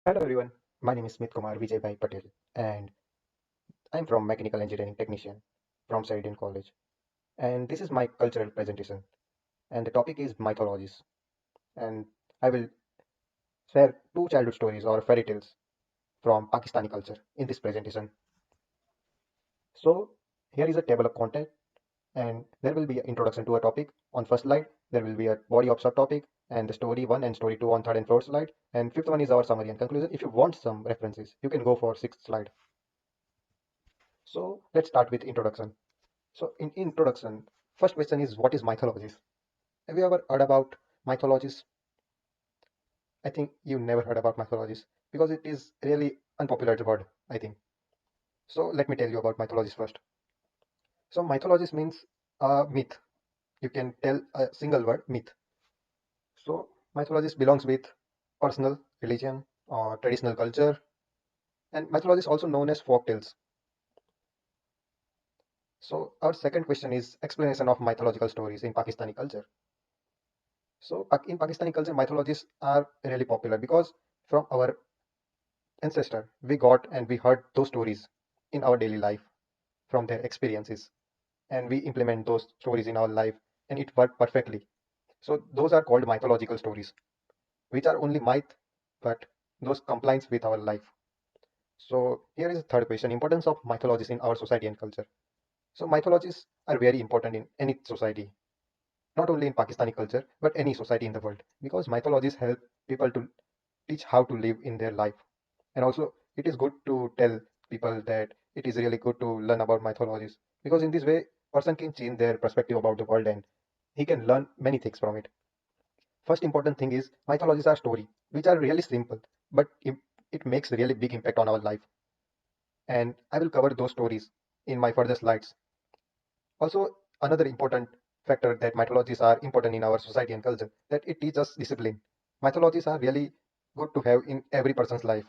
Hello everyone, my name is Smitkmar Vijaybhai Patel and I'm from Mechanical Engineering Technician from Saridin College, and this is my cultural presentation, and the topic is mythologies, and I will share two childhood stories or fairy tales from Pakistani culture in this presentation. So here is a table of content, and there will be an introduction to a topic on first slide. There will be a body of subtopic and the story one and story two on third and fourth slide, and fifth one is our summary and conclusion. If you want some references, you can go for sixth slide. So let's start with introduction. So in introduction, first question is what is mythologies? Have you ever heard about mythologies? I think you never heard about mythologies because it is really unpopular word, I think. So let me tell you about mythologies first. So mythologies means a myth. You can tell a single word myth. So mythologies belongs with personal, religion, or traditional culture, and mythology is also known as folk tales. So our second question is explanation of mythological stories in Pakistani culture. So in Pakistani culture, mythologies are really popular because from our ancestor we got and we heard those stories in our daily life from their experiences, and we implement those stories in our life, and it worked perfectly. So those are called mythological stories, which are only myth, but those compliance with our life. So here is the third question: importance of mythologies in our society and culture. So mythologies are very important in any society, not only in Pakistani culture, but any society in the world, because mythologies help people to teach how to live in their life. And also, it is good to tell people that it is really good to learn about mythologies, because in this way, person can change their perspective about the world and he can learn many things from it. First important thing is mythologies are story, which are really simple, but it makes a really big impact on our life. And I will cover those stories in my further slides. Also, another important factor that mythologies are important in our society and culture, that it teaches us discipline. Mythologies are really good to have in every person's life.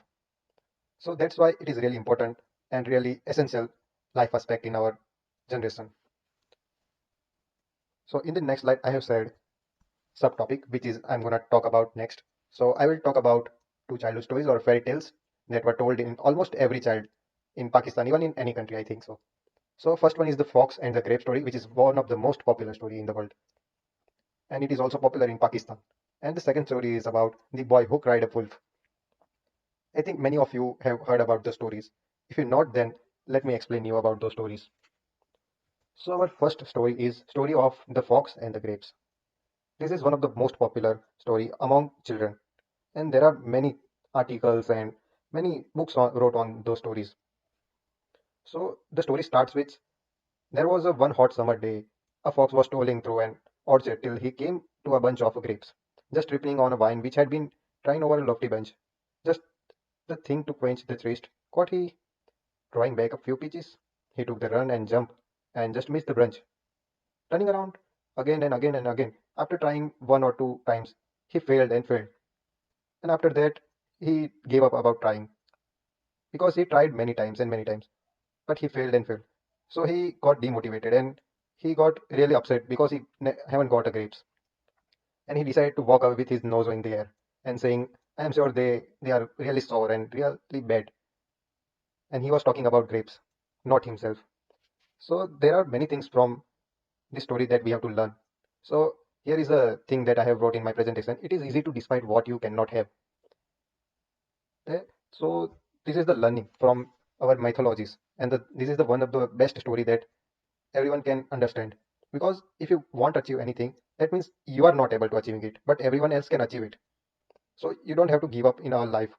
So that's why it is really important and really essential life aspect in our generation. So in the next slide, I have said subtopic, which is I'm gonna talk about next. So I will talk about two childhood stories or fairy tales that were told in almost every child in Pakistan, even in any country, I think so. So first one is the Fox and the Grape story, which is one of the most popular story in the world, and it is also popular in Pakistan. And the second story is about the boy who cried a wolf. I think many of you have heard about the stories. If you not, then let me explain you about those stories. So our first story is story of the fox and the grapes. This is one of the most popular story among children, and there are many articles and many books wrote on those stories. So the story starts with there was a one hot summer day. A fox was strolling through an orchard till he came to a bunch of grapes, just rippling on a vine which had been trying over a lofty bench. Just the thing to quench the thirst. Caught he drawing back a few pitches. He took the run and jump and just missed the branch. Turning around again and again and again. After trying one or two times, he failed and failed. And after that, he gave up about trying because he tried many times and many times, but he failed and failed. So he got demotivated and he got really upset because he haven't got a grapes. And he decided to walk away with his nose in the air and saying, "I am sure they are really sour and really bad." And he was talking about grapes, not himself. So there are many things from this story that we have to learn. So here is a thing that I have wrote in my presentation. It is easy to despite what you cannot have. Okay? So this is the learning from our mythologies, and this is the one of the best story that everyone can understand. Because if you want to achieve anything, that means you are not able to achieving it, but everyone else can achieve it. So you don't have to give up in our life,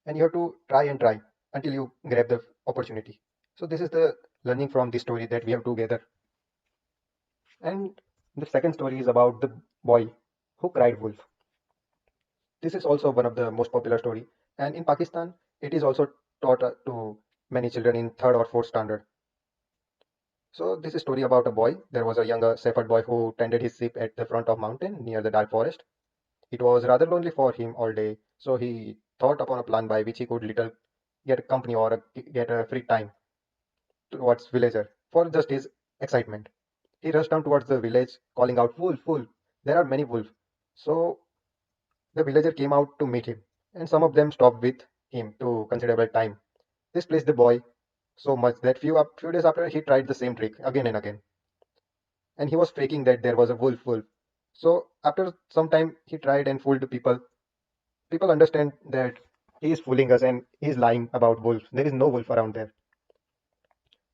and you have to try and try until you grab the opportunity. So this is the learning from this story that we have together. And the second story is about the boy who cried wolf. This is also one of the most popular story, and in Pakistan, it is also taught to many children in third or fourth standard. So this is a story about a boy. There was a younger shepherd boy who tended his sheep at the front of mountain near the dark forest. It was rather lonely for him all day, so he thought upon a plan by which he could little get a company or get a free time towards villager for just his excitement. He rushed down towards the village, calling out, "Wolf, wolf! There are many wolves." So the villager came out to meet him, and some of them stopped with him to considerable time. This pleased the boy so much that few days after he tried the same trick again and again, and he was faking that there was a wolf. So after some time he tried and fooled the people. People understand that he is fooling us and he is lying about wolves. There is no wolf around there.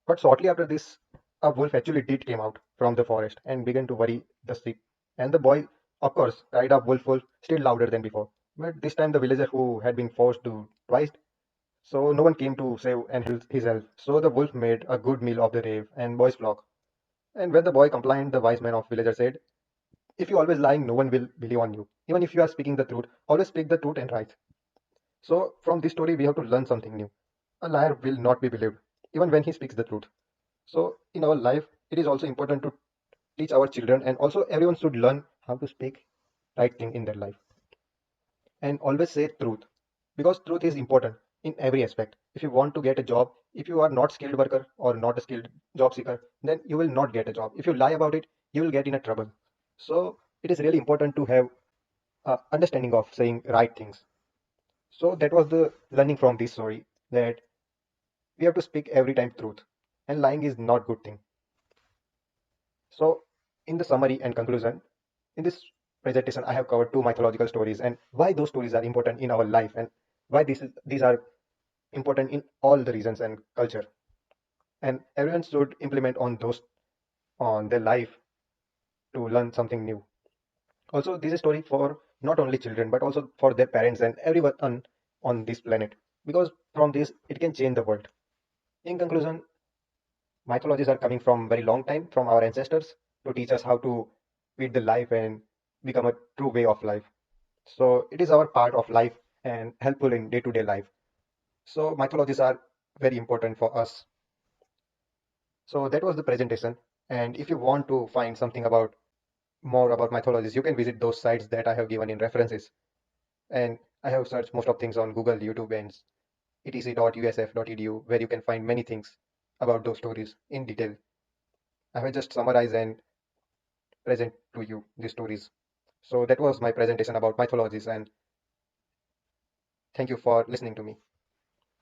But shortly after this, a wolf actually did came out from the forest and began to worry the sheep. And the boy, of course, cried out wolf, wolf, still louder than before. But this time the villager who had been forced to twice, so no one came to save and help his health. So the wolf made a good meal of the rave and boy's flock. And when the boy complained, the wise man of villager said, if you always lying, no one will believe on you. Even if you are speaking the truth, always speak the truth and right. So from this story, we have to learn something new. A liar will not be believed, even when he speaks the truth. So in our life, it is also important to teach our children, and also everyone should learn how to speak right thing in their life and always say truth, because truth is important in every aspect. If you want to get a job, if you are not skilled worker or not a skilled job seeker, then you will not get a job. If you lie about it, you will get in a trouble. So it is really important to have understanding of saying right things. So that was the learning from this story, that we have to speak every time truth, and lying is not good thing. So in the summary and conclusion, in this presentation I have covered two mythological stories and why those stories are important in our life, and why these are important in all the regions and culture, and everyone should implement on those on their life to learn something new. Also, this is a story for not only children but also for their parents and everyone on this planet, because from this it can change the world. In conclusion, mythologies are coming from very long time from our ancestors to teach us how to lead the life and become a true way of life. So it is our part of life and helpful in day-to-day life. So mythologies are very important for us. So that was the presentation. And if you want to find something about more about mythologies, you can visit those sites that I have given in references. And I have searched most of things on Google, YouTube, and etc.usf.edu, where you can find many things about those stories in detail. I will just summarize and present to you these stories. So that was my presentation about mythologies, and thank you for listening to me.